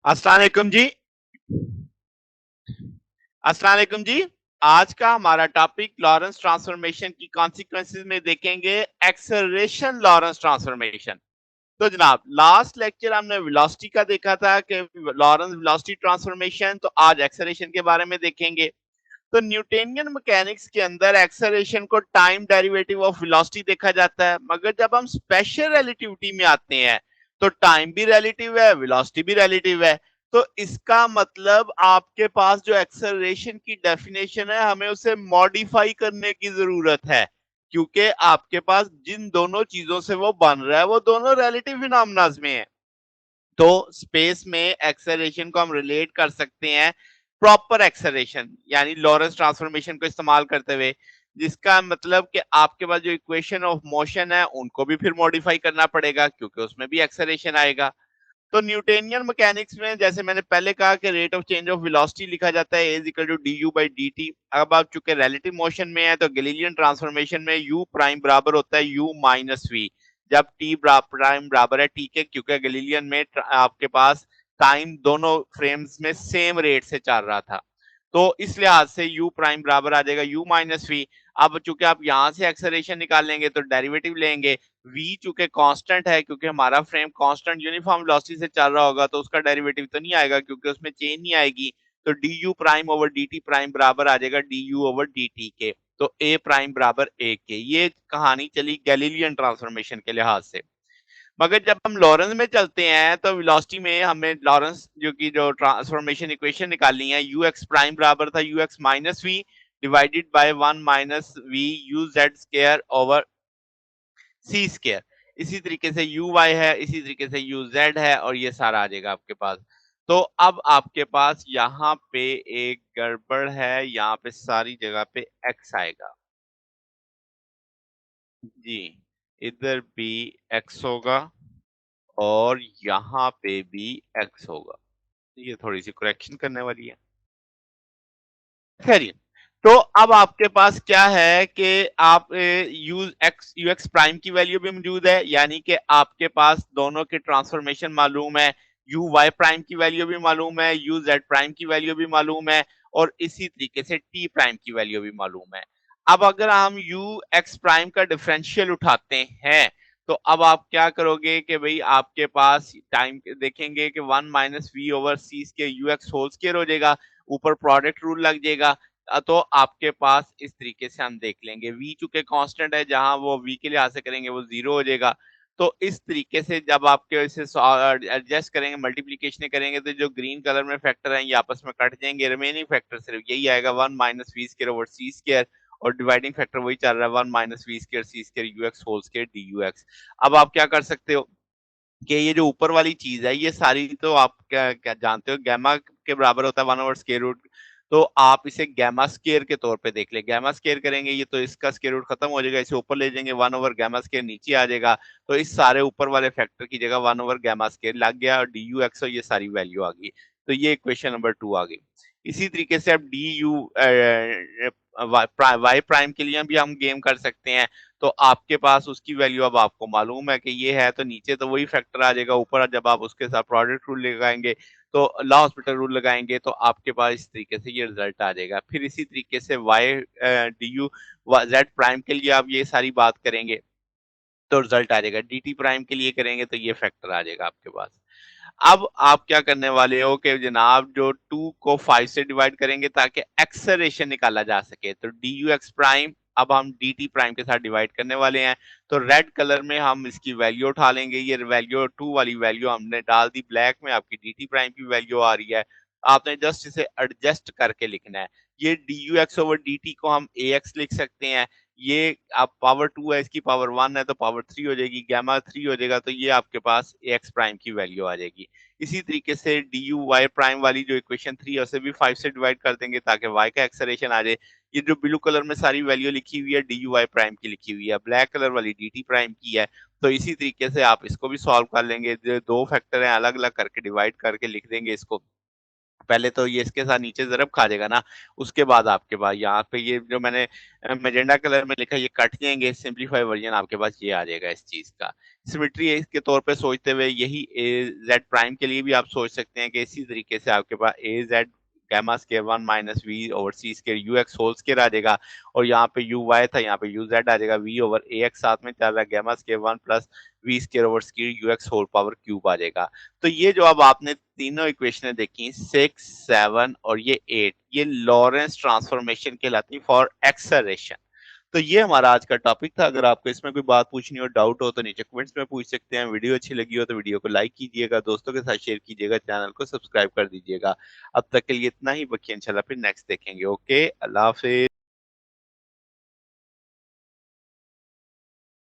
अस्सलाम वालेकुम जी। अस्सलाम वालेकुम जी। आज का हमारा टॉपिक लॉरेंस ट्रांसफॉर्मेशन की कॉन्सिक्वेंसेज में देखेंगे एक्सेलरेशन लॉरेंस ट्रांसफॉर्मेशन। तो जनाब लास्ट लेक्चर हमने वेलोसिटी का देखा था कि लॉरेंस वेलोसिटी ट्रांसफॉर्मेशन, तो आज एक्सेलरेशन के बारे में देखेंगे। तो न्यूटोनियन मैकेनिक्स के अंदर एक्सेलरेशन को टाइम डेरिवेटिव ऑफ वेलोसिटी देखा जाता है, मगर जब हम स्पेशल रिलेटिविटी में आते हैं तो टाइम भी रिलेटिव है, वेलोसिटी भी रिलेटिव है। तो इसका मतलब आपके पास जो एक्सेलरेशन की डेफिनेशन है हमें उसे मॉडिफाई करने की जरूरत है, क्योंकि आपके पास जिन दोनों चीजों से वो बन रहा है वो दोनों रिलेटिव फिनोमेनन में है। तो स्पेस में एक्सेलरेशन को हम रिलेट कर सकते हैं प्रॉपर एक्सेलरेशन यानी लॉरेंस ट्रांसफॉर्मेशन को इस्तेमाल करते हुए, जिसका मतलब कि आपके पास जो इक्वेशन ऑफ मोशन है उनको भी फिर मॉडिफाई करना पड़ेगा क्योंकि उसमें भी एक्सेलरेशन आएगा। तो न्यूटोनियन मैकेनिक्स में जैसे मैंने पहले कहा कि rate of change of velocity लिखा जाता है is equal to d u by d t. अब आप चूंकि रिलेटिव मोशन में है तो गैलीलियन ट्रांसफॉर्मेशन में यू प्राइम बराबर होता है यू माइनस वी, जब टी प्राइम बराबर है टी के, क्योंकि गैलीलियन में आपके पास टाइम दोनों फ्रेम्स में सेम रेट से चल रहा था। तो इस लिहाज से यू प्राइम बराबर आ जाएगा यू माइनस वी। अब चूंकि आप यहां से एक्सेलरेशन निकालेंगे तो डेरिवेटिव लेंगे, v चूंकि कांस्टेंट है क्योंकि हमारा फ्रेम कांस्टेंट यूनिफॉर्म वेलोसिटी से चल रहा होगा तो उसका डेरिवेटिव तो नहीं आएगा क्योंकि उसमें चेंज नहीं आएगी। तो D you prime over D T prime बराबर आ जाएगा D you over D T के। तो ए प्राइम बराबर ए के। ये कहानी चली गैलीलियन ट्रांसफॉर्मेशन के लिहाज से। मगर जब हम लॉरेंस में चलते हैं तो वेलोसिटी में हमें लॉरेंस जो ट्रांसफॉर्मेशन इक्वेशन निकालनी है, यू एक्स प्राइम बराबर था u x minus v divided by one minus v u z square over c square. इसी तरीके से यू वाई है, इसी तरीके से यू जेड है और ये सारा आ जाएगा आपके पास। तो अब आपके पास यहाँ पे एक गड़बड़ है, यहाँ पे सारी जगह पे एक्स आएगा जी। इधर भी एक्स होगा और यहाँ पे भी एक्स होगा। ये थोड़ी सी करेक्शन करने वाली है। खैर, तो अब आपके पास क्या है कि आप you x you ex prime की वैल्यू भी मौजूद है, यानी कि आपके पास दोनों के ट्रांसफॉर्मेशन मालूम है, यू वाई प्राइम की वैल्यू भी मालूम है, यू जेड प्राइम की वैल्यू भी मालूम है और इसी तरीके से टी प्राइम की वैल्यू भी मालूम है। अब अगर हम यू एक्स प्राइम का डिफरेंशियल उठाते हैं तो अब आप क्या करोगे कि भाई आपके पास टाइम देखेंगे कि वन माइनस वी ओवर सी के यू एक्स होल स्केयर हो जाएगा, ऊपर प्रोडक्ट रूल लग जाएगा। तो आपके पास इस तरीके से हम देख लेंगे v चूंकि कांस्टेंट है, जहां वो v के लिहाज से करेंगे वो जीरो हो जाएगा। तो इस तरीके से जब आपके इसे एडजस्ट करेंगे मल्टीप्लीकेशन करेंगे तो जो ग्रीन कलर में फैक्टर हैं ये आपस में कट जाएंगे, रिमेनिंग फैक्टर सिर्फ यही आएगा one minus v square over c square और डिवाइडिंग फैक्टर वही चल रहा है one minus v square c square u x whole square d u x. अब आप क्या कर सकते हो कि ये जो ऊपर वाली चीज है ये सारी तो आप क्या क्या जानते हो गैमा के बराबर होता है वन ओवर स्केयर रूट। तो आप इसे गैमा स्केयर के तौर पे देख ले, गैमा स्केयर करेंगे ये तो इसका स्केयर रूट खत्म हो जाएगा, इसे ऊपर ले जाएंगे वन ओवर गैमा स्केयर नीचे आ जाएगा। तो इस सारे ऊपर वाले फैक्टर की जगह वन ओवर गैमा स्केयर लग गया और डी यू एक्स और ये सारी वैल्यू आ गई। तो ये इक्वेशन नंबर 2 आ गई। इसी तरीके से अब डी यू वाई प्राइम के लिए भी हम गेम कर सकते हैं। तो आपके पास उसकी वैल्यू अब आपको मालूम है कि ये है, तो नीचे तो वही फैक्टर आ जाएगा, ऊपर जब आप उसके साथ प्रोडक्ट रूल लगाएंगे तो लॉ हॉस्पिटल रूल लगाएंगे तो आपके पास इस तरीके से ये रिजल्ट आ जाएगा। फिर इसी तरीके से y d u z prime के लिए आप ये सारी बात करेंगे तो रिजल्ट आ जाएगा, डी टी प्राइम के लिए करेंगे तो ये फैक्टर आ जाएगा आपके पास। अब आप क्या करने वाले हो कि जनाब जो 2 को 5 से डिवाइड करेंगे ताकि एक्सेलरेशन निकाला जा सके, तो डी यू एक्स प्राइम अब हम डी टी प्राइम के साथ डिवाइड करने वाले हैं। तो रेड कलर में हम इसकी वैल्यू उठा लेंगे, ये वैल्यू 2 वाली वैल्यू हमने डाल दी, ब्लैक में आपकी डी टी प्राइम की वैल्यू आ रही है। आपने जस्ट इसे एडजस्ट करके लिखना है। ये D u x over D T को हम ए एक्स लिख सकते हैं, ये आप पावर 2 है इसकी पावर 1 है तो पावर 3 हो जाएगी, गैमा 3 हो जाएगा, तो ये आपके पास ए एक्स प्राइम की वैल्यू आ जाएगी। इसी तरीके से डी यू वाई प्राइम वाली जो इक्वेशन 3 है उसे भी 5 से डिवाइड कर देंगे ताकि वाई का एक्सेलरेशन आ जाए। ये जो ब्लू कलर में सारी वैल्यू लिखी हुई है डी यू वाई प्राइम की लिखी हुई है, ब्लैक कलर वाली डी टी प्राइम की है। तो इसी तरीके से आप इसको भी सॉल्व कर लेंगे, जो दो फैक्टर हैं अलग अलग करके डिवाइड करके लिख देंगे इसको। पहले तो ये इसके साथ नीचे ज़रब खा जाएगा ना, उसके बाद आपके पास यहाँ पे ये जो मैंने मैजेंटा कलर में लिखा है ये कट जाएंगे, सिंपलीफाई वर्जन आपके पास ये आ जाएगा इस चीज़ का। सिमेट्री के तौर पे सोचते हुए यही ए जेड प्राइम के लिए भी आप सोच सकते हैं कि इसी तरीके से आपके पास A Z gamma square 1 minus V over C square U x whole square आ जाएगा, और यहाँ पे यू वाई था, यहाँ पे यू जेड आ जाएगा, वी ओवर ए एक्स साथ में चल रहा है, gamma square 1 plus V square over square U x whole power cube आ जाएगा। तो ये जो अब आपने तीनों इक्वेशनें देखी 6, 7 और ये 8, ये लॉरेंस ट्रांसफॉर्मेशन कहलाती है फॉर एक्सेलरेशन। तो ये हमारा आज का टॉपिक था। अगर आपको इसमें कोई बात पूछनी हो, डाउट हो, तो नीचे कमेंट्स में पूछ सकते हैं। वीडियो अच्छी लगी हो तो वीडियो को लाइक कीजिएगा, दोस्तों के साथ शेयर कीजिएगा, चैनल को सब्सक्राइब कर दीजिएगा। अब तक के लिए इतना ही, बाकी इंशाल्लाह फिर नेक्स्ट देखेंगे। ओके, अल्लाह हाफिज।